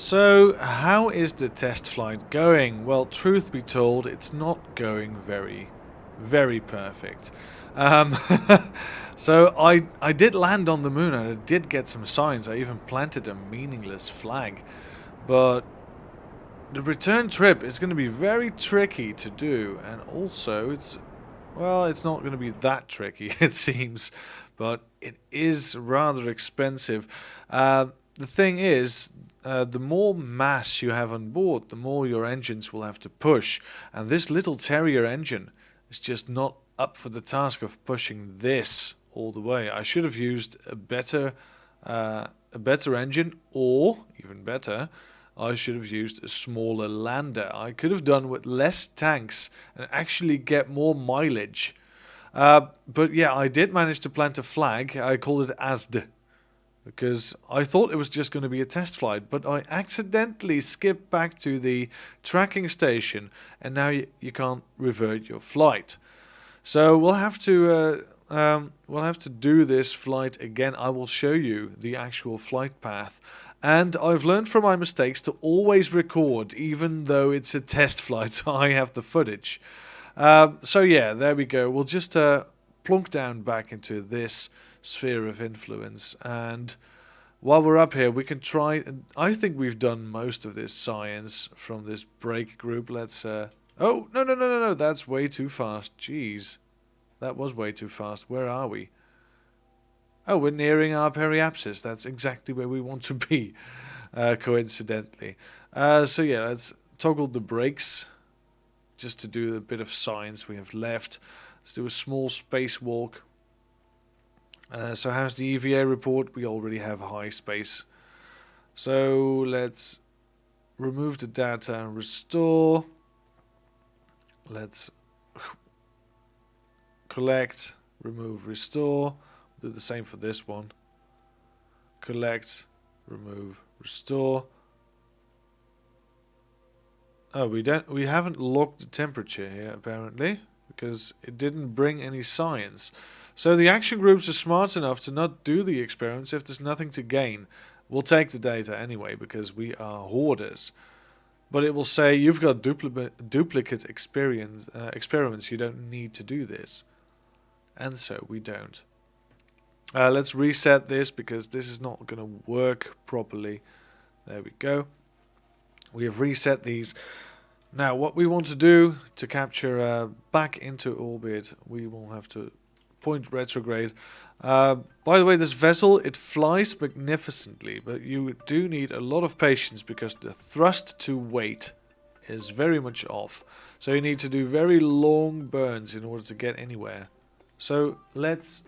So, how is the test flight going? Well, truth be told, it's not going very perfect. Um, so, I did land on the moon and I did get some signs. I even planted a meaningless flag. But the return trip is going to be very tricky to do. And also, it's not going to be that tricky, it seems. But it is rather expensive. The thing is, the more mass you have on board, the more your engines will have to push. And this little Terrier engine is just not up for the task of pushing this all the way. I should have used a better engine, or even better, I should have used a smaller lander. I could have done with less tanks and actually get more mileage. But yeah, I did manage to plant a flag. I called it ASD, because I thought it was just going to be a test flight, but I accidentally skipped back to the tracking station, and now you can't revert your flight. So we'll have to do this flight again. I will show you the actual flight path, and I've learned from my mistakes to always record, even though it's a test flight. So I have the footage. So yeah, there we go. We'll just plonk down back into this sphere of influence, and while we're up here we can try. I think we've done most of this science from this break group. Let's oh, no, that's way too fast. Jeez, that was way too fast. Where are we? Oh, we're nearing our periapsis. That's exactly where we want to be, coincidentally. So yeah, let's toggle the brakes just to do a bit of science we have left. Let's do a small spacewalk. So how's the EVA report? We already have high space. So let's remove the data and restore. Let's collect, remove, restore. Do the same for this one. Collect, remove, restore. Oh, we haven't logged the temperature here apparently, because it didn't bring any science. So the action groups are smart enough to not do the experiments if there's nothing to gain. We'll take the data anyway because we are hoarders. But it will say you've got duplicate experiments, you don't need to do this. And so we don't. Let's reset this because this is not going to work properly. There we go. We have reset these. Now what we want to do to capture back into orbit, we will have to point retrograde. By the way, this vessel, it flies magnificently, but you do need a lot of patience because the thrust to weight is very much off. So you need to do very long burns in order to get anywhere. So let's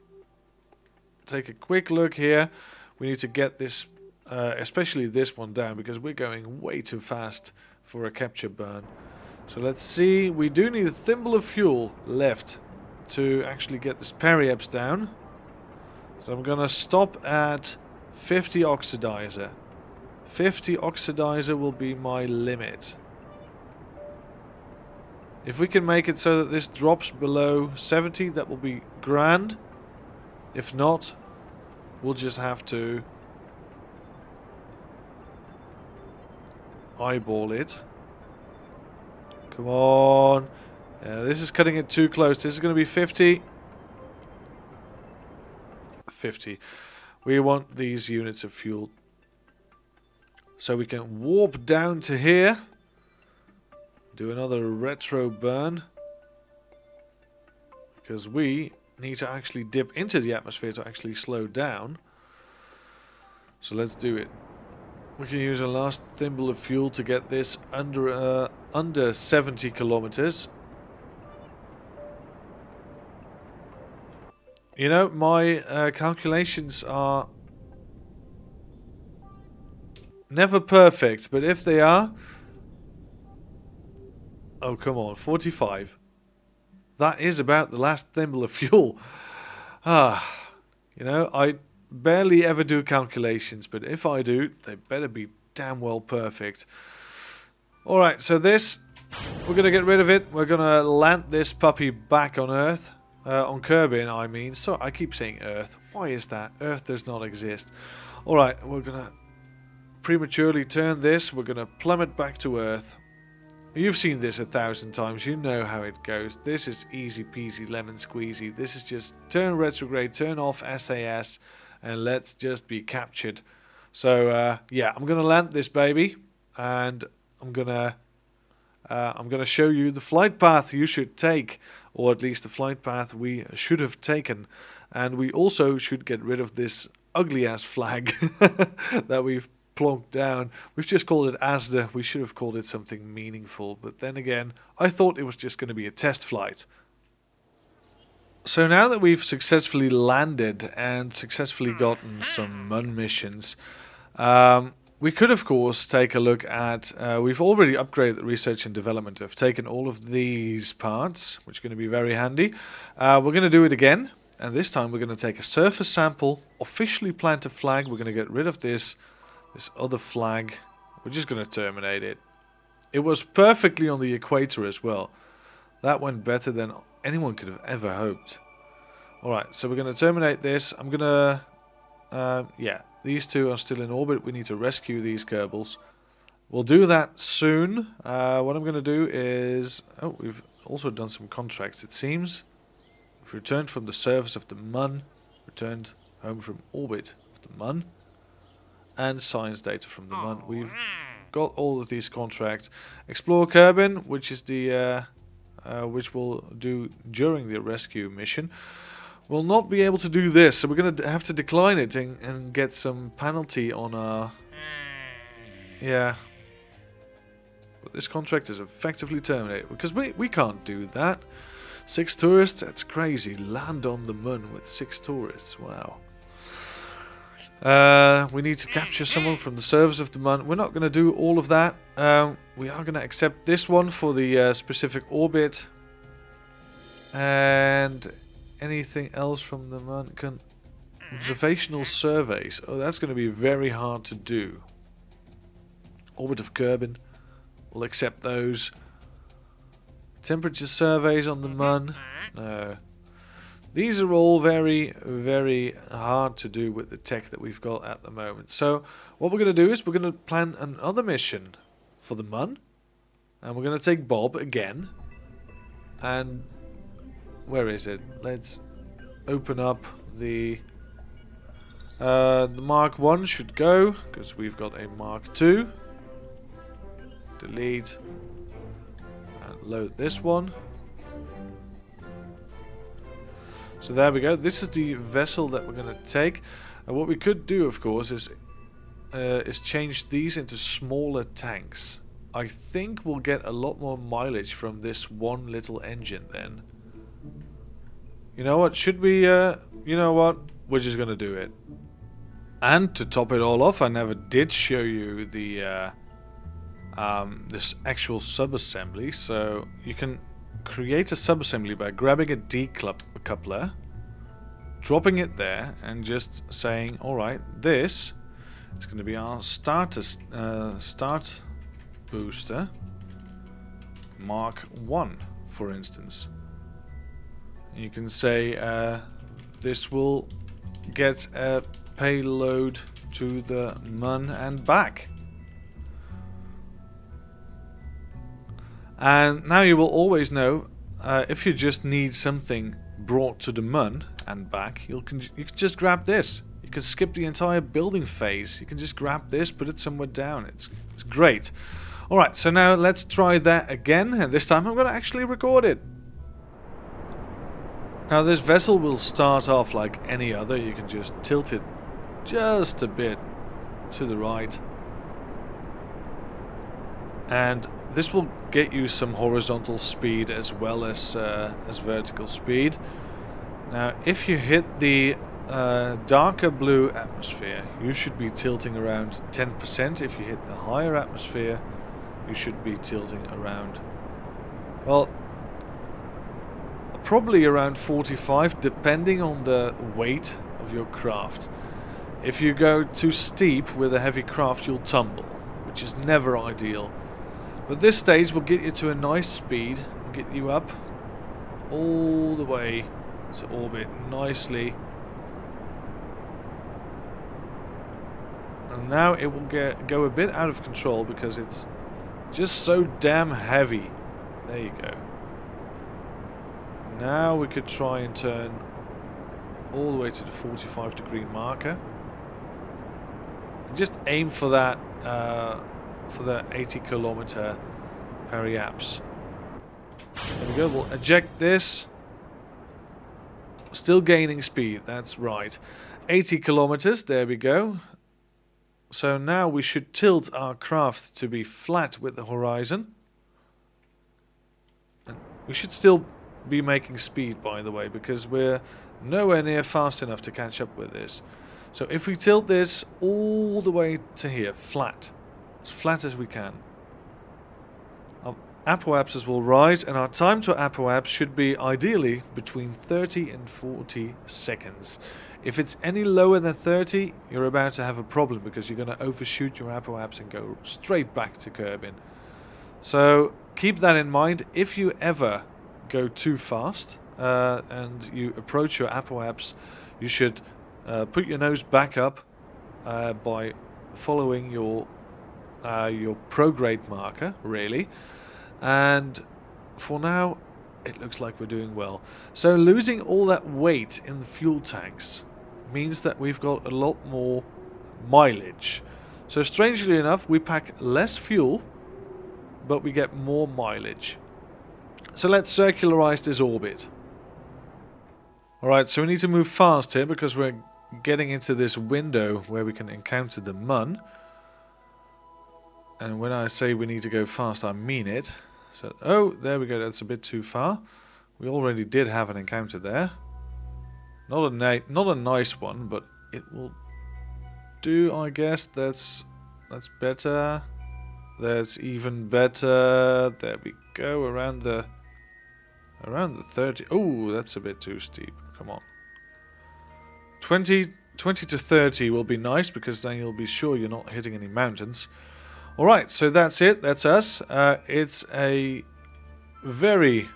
take a quick look here. We need to get this, especially this one down, because we're going way too fast for a capture burn. So let's see, we do need a thimble of fuel left to actually get this periaps down. So I'm gonna stop at 50 oxidizer. 50 oxidizer will be my limit. If we can make it so that this drops below 70, that will be grand. If not, we'll just have to eyeball it. Come on. Yeah, this is cutting it too close. This is going to be 50. 50. We want these units of fuel. So we can warp down to here. Do another retro burn. Because we need to actually dip into the atmosphere to actually slow down. So let's do it. We can use a last thimble of fuel to get this under 70 kilometers. You know, my calculations are never perfect, but if they are... Oh, come on, 45. That is about the last thimble of fuel. You know, I barely ever do calculations, but if I do, they better be damn well perfect. Alright, so this, we're going to get rid of it. We're going to land this puppy back on Earth. On Kerbin, I mean. So I keep saying Earth. Why is that? Earth does not exist. Alright, we're going to prematurely turn this, we're going to plummet back to Earth. You've seen this 1,000 times, you know how it goes. This is easy peasy lemon squeezy. This is just turn retrograde, turn off SAS, and let's just be captured. So yeah, I'm gonna land this baby, and I'm gonna show you the flight path you should take, or at least the flight path we should have taken. And we also should get rid of this ugly ass flag that we've plonked down. We've just called it ASDA. We should have called it something meaningful, but then again, I thought it was just going to be a test flight. So now that we've successfully landed and successfully gotten some MUN missions, we could of course take a look at, we've already upgraded the research and development. I've taken all of these parts, which are going to be very handy. We're going to do it again, and this time we're going to take a surface sample, officially plant a flag. We're going to get rid of this other flag. We're just going to terminate it. It was perfectly on the equator as well. That went better than anyone could have ever hoped. Alright, so we're going to terminate this. I'm going to... yeah, these two are still in orbit. We need to rescue these Kerbals. We'll do that soon. What I'm going to do is... Oh, we've also done some contracts, it seems. We've returned from the surface of the MUN. Returned home from orbit of the MUN. And science data from the MUN. We've got all of these contracts. Explore Kerbin, which is the which we'll do during the rescue mission. We'll not be able to do this, so we're going to have to decline it and get some penalty on our... Yeah. But this contract is effectively terminated, because we can't do that. 6 tourists? That's crazy. Land on the MUN with 6 tourists. Wow. We need to capture someone from the surface of the MUN. We're not going to do all of that. We are going to accept this one for the specific orbit. And anything else from the MUN? Observational surveys. Oh, that's going to be very hard to do. Orbit of Kerbin. We'll accept those. Temperature surveys on the MUN. No. These are all very, very hard to do with the tech that we've got at the moment. So what we're going to do is we're going to plan another mission for the MUN. And we're going to take Bob again. And where is it? Let's open up the Mark 1 should go, because we've got a Mark 2. Delete. And load this one. So there we go. This is the vessel that we're going to take. And what we could do, of course, is change these into smaller tanks. I think we'll get a lot more mileage from this one little engine then. You know what? Should we... you know what? We're just going to do it. And to top it all off, I never did show you the this actual subassembly. So you can create a subassembly by grabbing a decoupler, dropping it there, and just saying, alright, this is going to be our start booster Mark 1, for instance. And you can say this will get a payload to the MUN and back. And now you will always know, if you just need something brought to the MUN and back, you can just grab this. You can skip the entire building phase. You can just grab this, put it somewhere down. It's great. Alright, so now let's try that again, and this time I'm going to actually record it. Now this vessel will start off like any other. You can just tilt it just a bit to the right. And this will get you some horizontal speed as well as vertical speed. Now, if you hit the darker blue atmosphere, you should be tilting around 10%. If you hit the higher atmosphere, you should be tilting around, well, probably around 45, depending on the weight of your craft. If you go too steep with a heavy craft, you'll tumble, which is never ideal. But this stage will get you to a nice speed, get you up all the way to orbit nicely. And now it will go a bit out of control because it's just so damn heavy. There you go. Now we could try and turn all the way to the 45-degree marker. And just aim for that 80-kilometer periapse. There we go. We'll eject this. Still gaining speed. That's right. 80 kilometers. There we go. So now we should tilt our craft to be flat with the horizon. And we should still be making speed, by the way, because we're nowhere near fast enough to catch up with this. So if we tilt this all the way to here, flat, as flat as we can, our apoapsis will rise, and our time to apoapse should be ideally between 30 and 40 seconds. If it's any lower than 30, you're about to have a problem because you're going to overshoot your apoapse and go straight back to Kerbin. So keep that in mind. If you ever go too fast and you approach your apoapse, you should put your nose back up by following your prograde marker, really. And for now, it looks like we're doing well. So losing all that weight in the fuel tanks means that we've got a lot more mileage. So strangely enough, we pack less fuel, but we get more mileage. So let's circularize this orbit. Alright, so we need to move fast here because we're getting into this window where we can encounter the Mun. And when I say we need to go fast, I mean it. So, oh, there we go, that's a bit too far. We already did have an encounter there. Not a nice one, but it will do, I guess. That's better. That's even better. There we go, around the 30. Oh, that's a bit too steep. Come on. 20 to 30 will be nice because then you'll be sure you're not hitting any mountains. Alright, so that's it. That's us. It's a very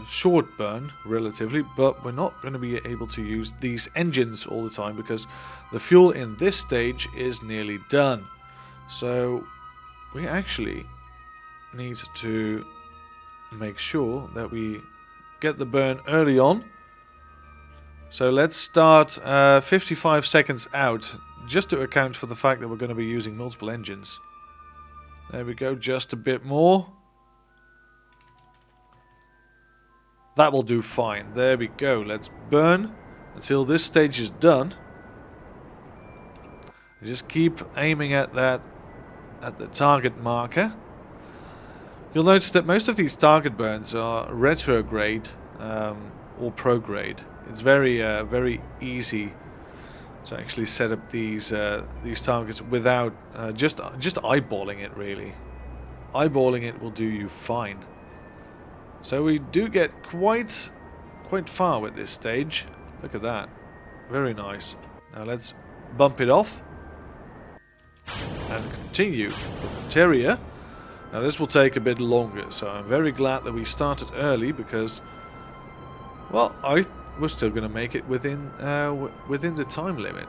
short burn, relatively, but we're not going to be able to use these engines all the time because the fuel in this stage is nearly done. So we actually need to make sure that we get the burn early on. So let's start 55 seconds out, just to account for the fact that we're going to be using multiple engines. There we go, just a bit more. That will do fine. There we go. Let's burn until this stage is done. Just keep aiming at that, at the target marker. You'll notice that most of these target burns are retrograde or prograde. It's very easy to actually set up these targets without just eyeballing it. Really, eyeballing it will do you fine. So we do get quite far with this stage. Look at that, very nice. Now let's bump it off and continue with the Terrier. Now this will take a bit longer, so I'm very glad that we started early because, well, we're still going to make it within the time limit.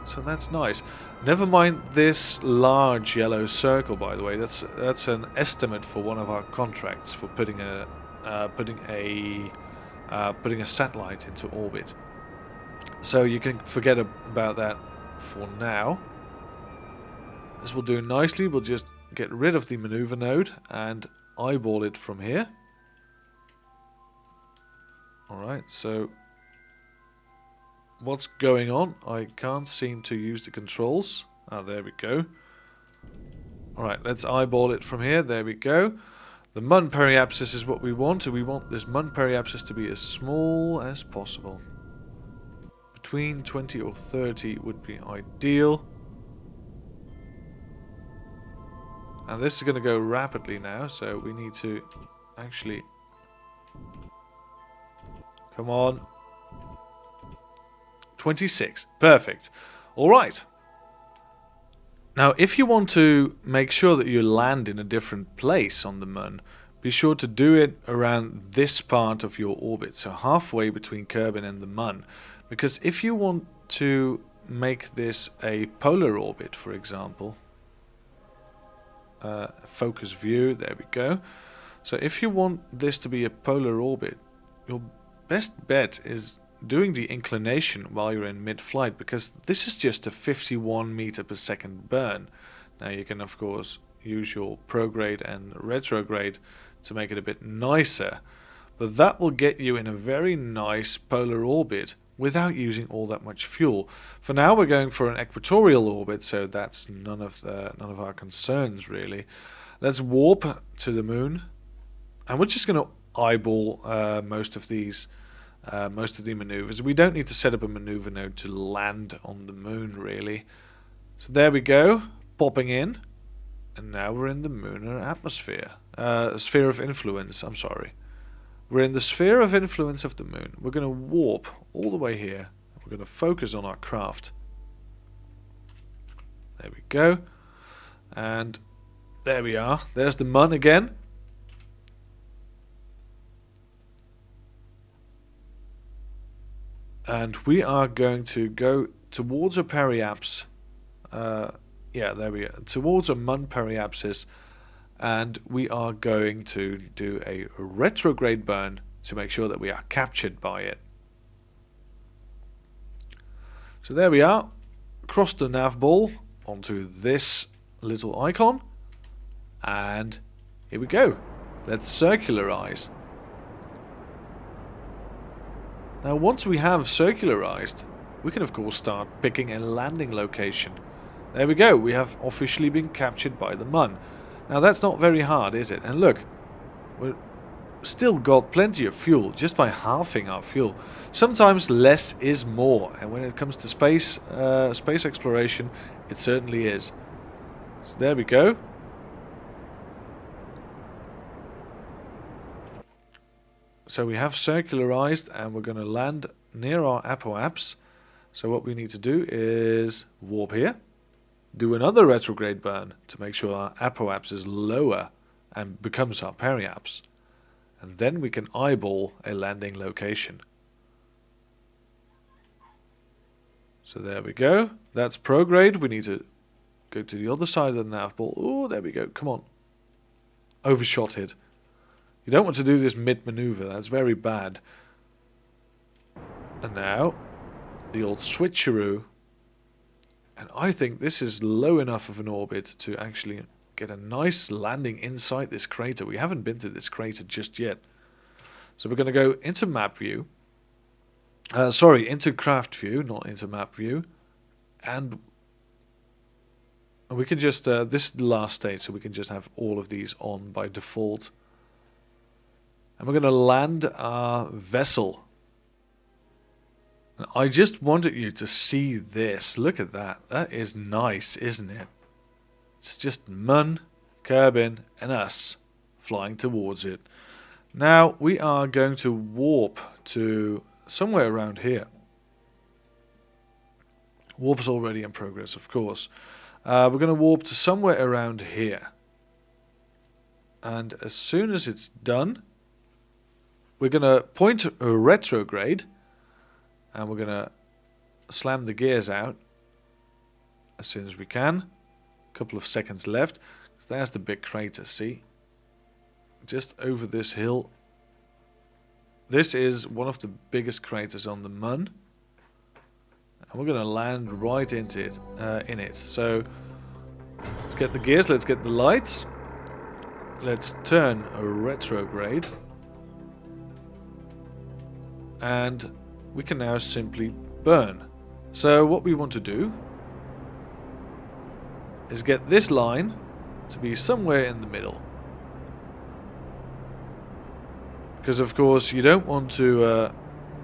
So that's nice. Never mind this large yellow circle, by the way. That's an estimate for one of our contracts for putting a satellite into orbit. So you can forget about that for now. This will do nicely. We'll just get rid of the maneuver node and eyeball it from here. Alright, so what's going on? I can't seem to use the controls. Ah, there we go. Alright, let's eyeball it from here. There we go. The Mun periapsis is what we want. We want this Mun periapsis to be as small as possible. Between 20 or 30 would be ideal. And this is going to go rapidly now, so we need to actually... Come on. 26. Perfect. Alright. Now, if you want to make sure that you land in a different place on the Mun, be sure to do it around this part of your orbit, so halfway between Kerbin and the Mun. Because if you want to make this a polar orbit, for example. Focus view, there we go. So if you want this to be a polar orbit, your best bet is doing the inclination while you're in mid-flight, because this is just a 51 meter per second burn. Now you can of course use your prograde and retrograde to make it a bit nicer, but that will get you in a very nice polar orbit without using all that much fuel. For now we're going for an equatorial orbit, so that's none of our concerns really. Let's warp to the moon, and we're just going to eyeball most of the maneuvers. We don't need to set up a maneuver node to land on the moon really. So there we go, popping in, and now we're in the lunar atmosphere. Sphere of influence, I'm sorry. We're in the sphere of influence of the moon. We're going to warp all the way here. We're going to focus on our craft. There we go. And there we are. There's the mun again. And we are going to go towards a periapse. Yeah, there we are. Towards a mun periapsis. And we are going to do a retrograde burn to make sure that we are captured by it. So there we are. Across the nav ball onto this little icon. And here we go. Let's circularize. Now once we have circularized, we can of course start picking a landing location. There we go. We have officially been captured by the mun. Now that's not very hard, is it? And look, we've still got plenty of fuel just by halving our fuel. Sometimes less is more, and when it comes to space exploration, it certainly is. So there we go. So we have circularized, and we're going to land near our apoapse. So what we need to do is warp here. Do another retrograde burn to make sure our apoapse is lower and becomes our periapse. And then we can eyeball a landing location. So there we go. That's prograde. We need to go to the other side of the nav ball. Oh, there we go. Come on. Overshot it. You don't want to do this mid-maneuver. That's very bad. And now, the old switcheroo. And I think this is low enough of an orbit to actually get a nice landing inside this crater. We haven't been to this crater just yet. So we're going to go into map view. Into craft view, not into map view. And we can just, this is the last stage, so we can just have all of these on by default. And we're going to land our vessel. I just wanted you to see this. Look at that. That is nice, isn't it? It's just Mun, Kerbin, and us flying towards it. Now we are going to warp to somewhere around here. Warp is already in progress, of course. We're going to warp to somewhere around here. And as soon as it's done, we're going to point a retrograde. And we're going to slam the gears out as soon as we can. A couple of seconds left. So there's the big crater, see? Just over this hill. This is one of the biggest craters on the Mun. And we're going to land right into it, in it. So let's get the gears, let's get the lights. Let's turn a retrograde. And we can now simply burn. So what we want to do is get this line to be somewhere in the middle. Because of course you don't want to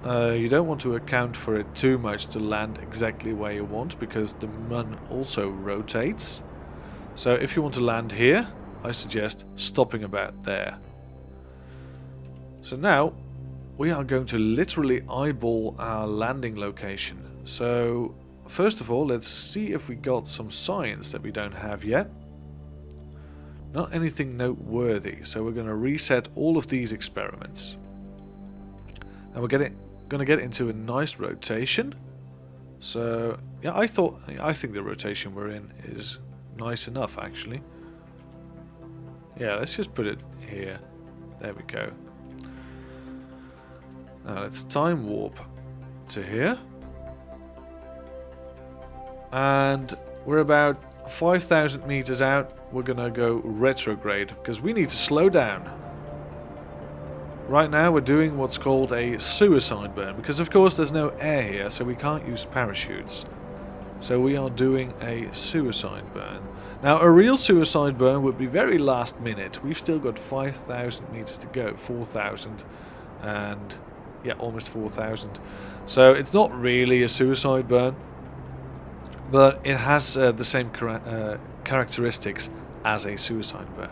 account for it too much to land exactly where you want, because the Mun also rotates. So if you want to land here, I suggest stopping about there. So now we are going to literally eyeball our landing location. So first of all, let's see if we got some science that we don't have yet. Not anything noteworthy, so we're going to reset all of these experiments. And we're going to get into a nice rotation. So yeah, I think the rotation we're in is nice enough actually. Yeah, let's just put it here. There we go. Now let's time warp to here. And we're about 5,000 meters out. We're gonna go retrograde because we need to slow down. Right now we're doing what's called a suicide burn because of course there's no air here, so we can't use parachutes. So we are doing a suicide burn. Now a real suicide burn would be very last minute. We've still got 5,000 meters to go, 4,000 and yeah, almost 4,000. So it's not really a suicide burn, but it has the same characteristics as a suicide burn.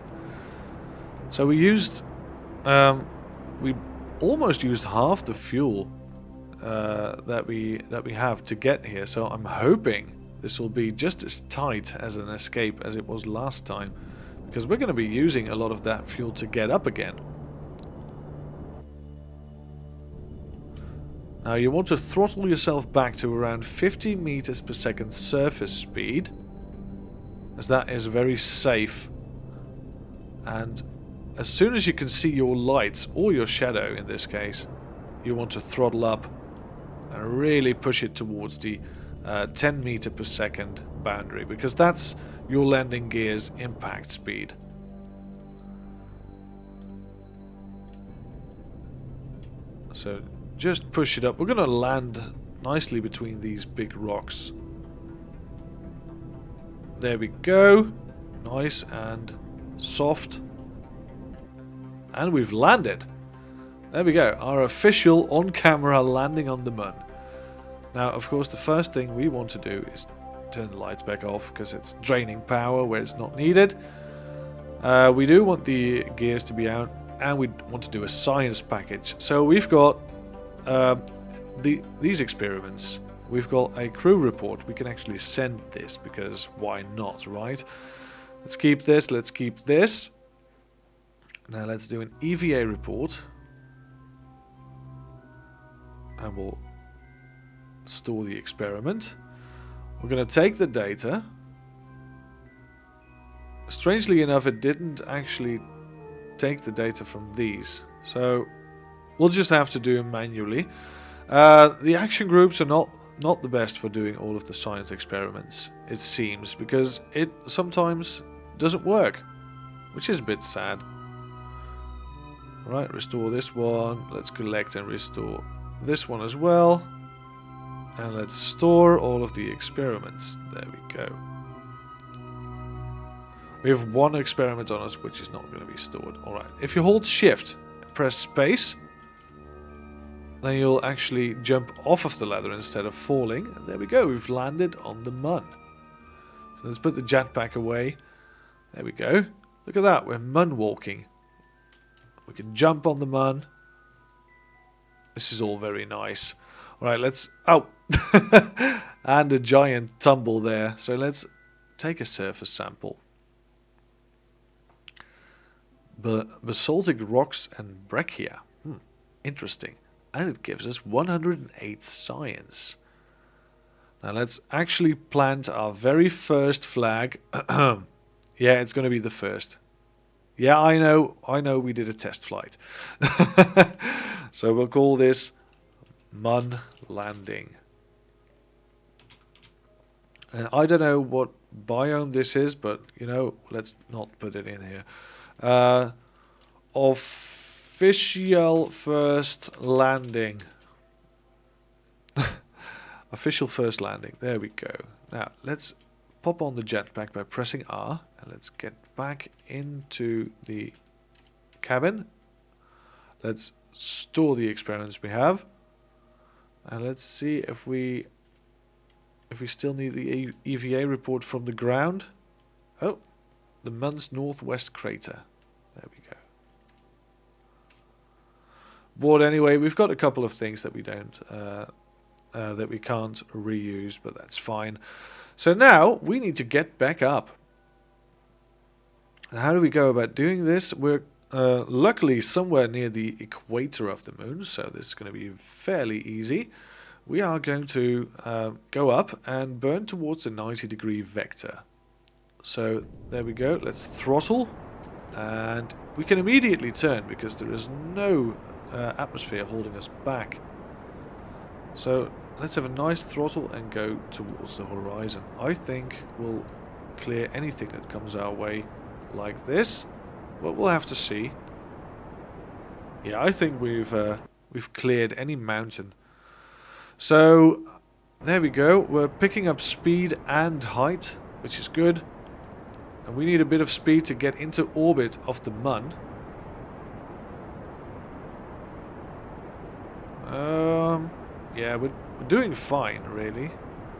So we used, we almost used half the fuel that we have to get here. So I'm hoping this will be just as tight as an escape as it was last time, because we're going to be using a lot of that fuel to get up again. Now you want to throttle yourself back to around 50 meters per second surface speed, as that is very safe. And as soon as you can see your lights, or your shadow in this case, you want to throttle up and really push it towards the 10 meter per second boundary, because that's your landing gear's impact speed. So just push it up. We're going to land nicely between these big rocks. There we go. Nice and soft. And we've landed. There we go. Our official on-camera landing on the moon. Now, of course, the first thing we want to do is turn the lights back off because it's draining power where it's not needed. We do want the gears to be out, and we want to do a science package. So we've got these experiments. We've got a crew report. We can actually send this because why not, right? Let's keep this. Let's keep this. Now let's do an EVA report. And we'll store the experiment. We're going to take the data. Strangely enough, it didn't actually take the data from these. So we'll just have to do them manually. The action groups are not the best for doing all of the science experiments, it seems, because it sometimes doesn't work, which is a bit sad. Alright, restore this one. Let's collect and restore this one as well. And let's store all of the experiments. There we go. We have one experiment on us which is not going to be stored. Alright, if you hold shift and press space, then you'll actually jump off of the ladder instead of falling. And there we go, we've landed on the moon. So let's put the jetpack away. There we go. Look at that, we're moonwalking. We can jump on the moon. This is all very nice. Alright, let's... Oh! And a giant tumble there. So let's take a surface sample. Basaltic rocks and breccia. Interesting. And it gives us 108 science. Now let's actually plant our very first flag. Yeah, it's going to be the first. Yeah, I know we did a test flight. So we'll call this Mun Landing. And I don't know what biome this is, but, you know, let's not put it in here. Official first landing. Official first landing. There we go. Now, let's pop on the jetpack by pressing R. And let's get back into the cabin. Let's store the experiments we have. And let's see if we still need the EVA report from the ground. Oh, the Mun's northwest crater. There we go. But anyway, we've got a couple of things that we don't, that we can't reuse, but that's fine. So now we need to get back up. And how do we go about doing this? We're luckily somewhere near the equator of the moon, so this is going to be fairly easy. we are going to go up and burn towards the 90-degree vector. So there we go. Let's throttle, and we can immediately turn because there is no atmosphere holding us back. So let's have a nice throttle and go towards the horizon. I think we'll clear anything that comes our way like this, but we'll have to see. Yeah, I think we've cleared any mountain. So there we go. We're picking up speed and height, which is good. And we need a bit of speed to get into orbit of the Mun. Yeah, we're doing fine, really.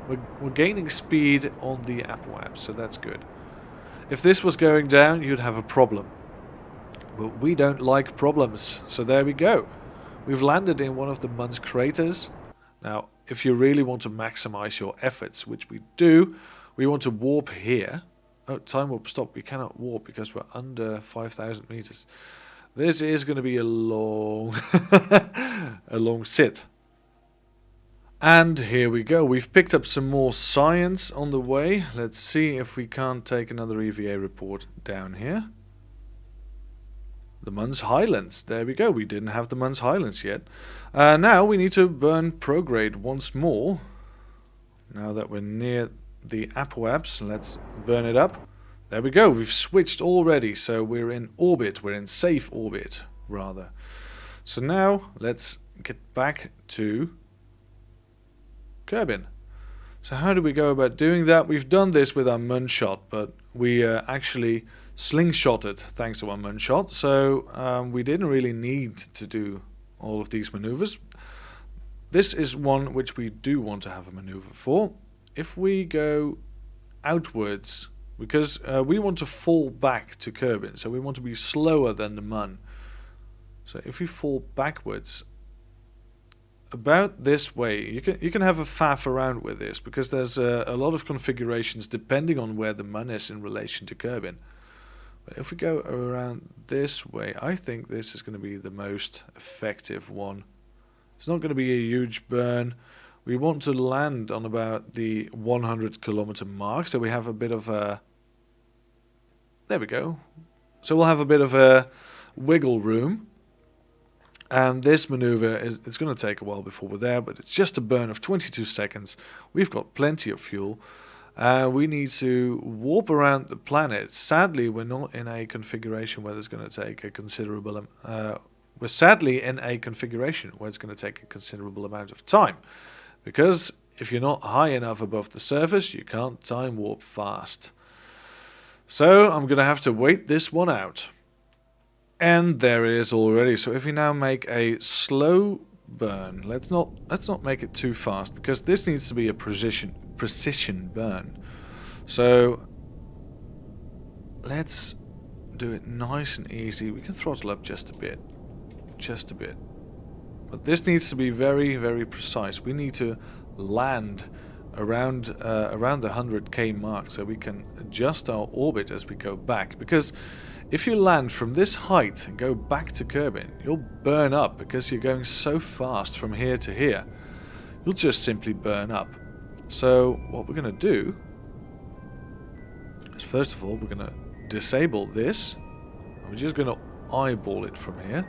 We're gaining speed on the apoapse, so that's good. If this was going down, you'd have a problem. But we don't like problems, so there we go. We've landed in one of the Mun's craters. Now, if you really want to maximize your efforts, which we do, we want to warp here. Oh, time warp stop. We cannot warp because we're under 5,000 meters. This is going to be a long, a long sit. And here we go. We've picked up some more science on the way. Let's see if we can't take another EVA report down here. The Mun's Highlands. There we go. We didn't have the Mun's Highlands yet. Now we need to burn prograde once more. Now that we're near the apoapse, let's burn it up. There we go. We've switched already, so we're in orbit. We're in safe orbit, rather. So now let's get back to Kerbin. So how do we go about doing that? We've done this with our moonshot, but we actually slingshotted thanks to our moonshot, so we didn't really need to do all of these maneuvers. This is one which we do want to have a maneuver for. If we go outwards, because we want to fall back to Kerbin, so we want to be slower than the Mun. So if we fall backwards about this way, you can have a faff around with this, because there's a lot of configurations depending on where the Mun is in relation to Kerbin. But if we go around this way, I think this is going to be the most effective one. It's not going to be a huge burn. We want to land on about the 100-kilometer mark, so we have a bit of a... There we go. So we'll have a bit of a wiggle room. And this maneuver, it's going to take a while before we're there, but it's just a burn of 22 seconds. We've got plenty of fuel. We need to warp around the planet. Sadly, we're not in a configuration where it's going to take a considerable... we're sadly in a configuration where it's going to take a considerable amount of time. Because if you're not high enough above the surface, you can't time warp fast. So I'm going to have to wait this one out. And there it is already. So if we now make a slow burn, let's not make it too fast, because this needs to be a precision burn. So let's do it nice and easy. We can throttle up just a bit. Just a bit. But this needs to be very, very precise. We need to land around the 100k mark, so we can adjust our orbit as we go back. Because if you land from this height and go back to Kerbin, you'll burn up, because you're going so fast from here to here. You'll just simply burn up. So what we're going to do is, first of all, we're going to disable this. We're just going to eyeball it from here.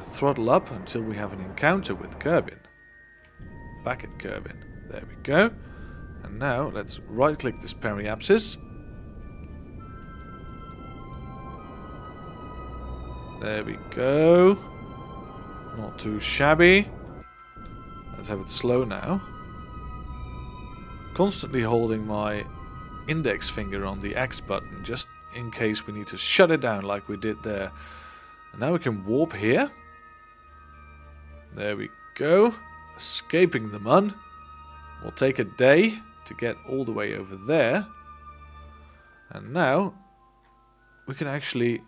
Throttle up until we have an encounter with Kerbin. Back at Kerbin. There we go. And now let's right click this periapsis. There we go. Not too shabby. Let's have it slow now. Constantly holding my index finger on the X button, just in case we need to shut it down like we did there. And now we can warp here. There we go. Escaping the Mun. Will take a day to get all the way over there. And now we can actually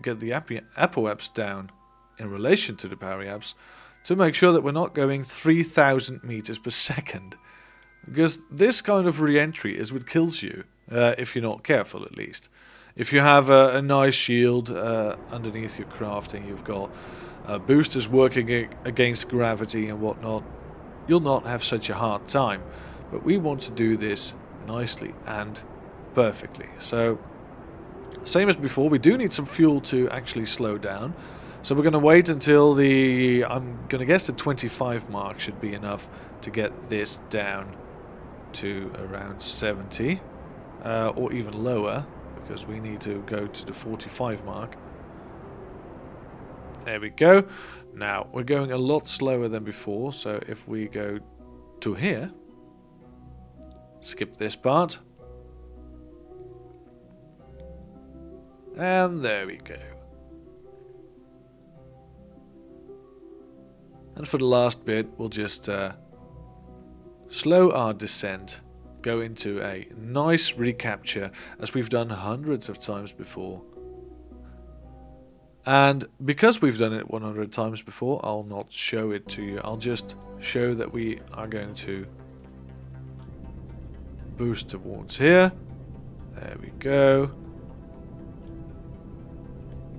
get the apoapse down in relation to the periapse to make sure that we're not going 3,000 meters per second. Because this kind of re-entry is what kills you, if you're not careful at least. If you have a nice shield underneath your craft and you've got boosters working against gravity and whatnot, you'll not have such a hard time. But we want to do this nicely and perfectly. So, same as before, we do need some fuel to actually slow down. So we're going to wait until the, I'm going to guess the 25 mark should be enough to get this down to around 70. Or even lower, because we need to go to the 45 mark. There we go. Now, we're going a lot slower than before, so if we go to here, skip this part, and there we go. And for the last bit, we'll just slow our descent, go into a nice recapture, as we've done hundreds of times before. And because we've done it 100 times before, I'll not show it to you. I'll just show that we are going to boost towards here. There we go.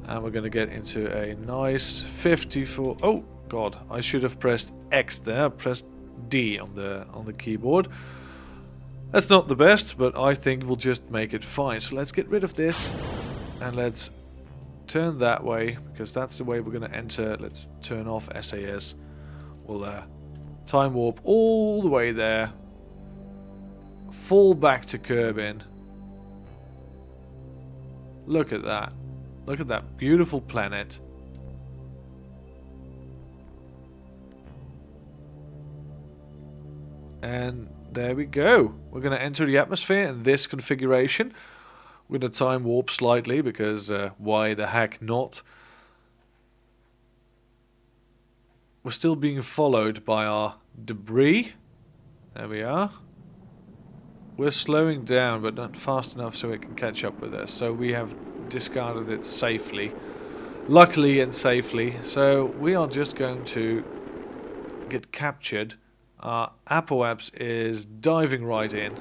And we're going to get into a nice 54. Oh god, I should have pressed X there. I pressed D on the keyboard. That's not the best, but I think we'll just make it fine. So let's get rid of this and let's turn that way, because that's the way we're going to enter. Let's turn off SAS. We'll time warp all the way there. Fall back to Kerbin. Look at that. Look at that beautiful planet. And there we go. We're going to enter the atmosphere in this configuration. We're going to time warp slightly, because why the heck not? We're still being followed by our debris. There we are. We're slowing down, but not fast enough so it can catch up with us. So we have discarded it safely. Luckily and safely. So we are just going to get captured. Our apoapse is diving right in.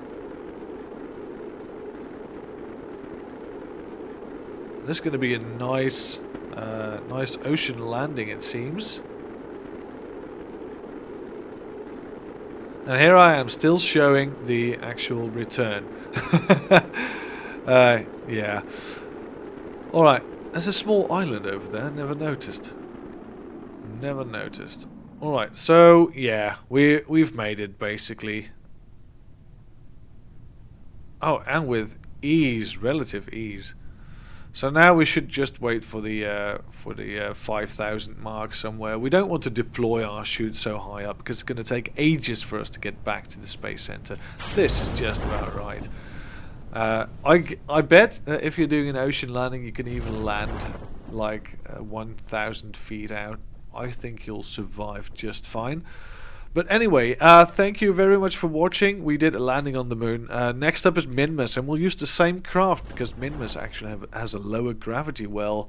This is going to be a nice, nice ocean landing, it seems. And here I am, still showing the actual return. Yeah. Alright, there's a small island over there, never noticed. Never noticed. Alright, so, yeah, we've made it, basically. Oh, and with ease, relative ease. So now we should just wait for the 5,000 mark somewhere. We don't want to deploy our chute so high up, because it's going to take ages for us to get back to the space center. This is just about right. I bet if you're doing an ocean landing, you can even land like 1,000 feet out. I think you'll survive just fine. But anyway, thank you very much for watching. We did a landing on the moon. Next up is Minmus, and we'll use the same craft, because Minmus actually has a lower gravity well,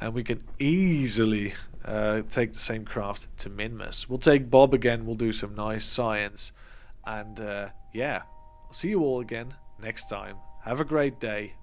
and we can easily take the same craft to Minmus. We'll take Bob again, we'll do some nice science, and yeah, I'll see you all again next time. Have a great day.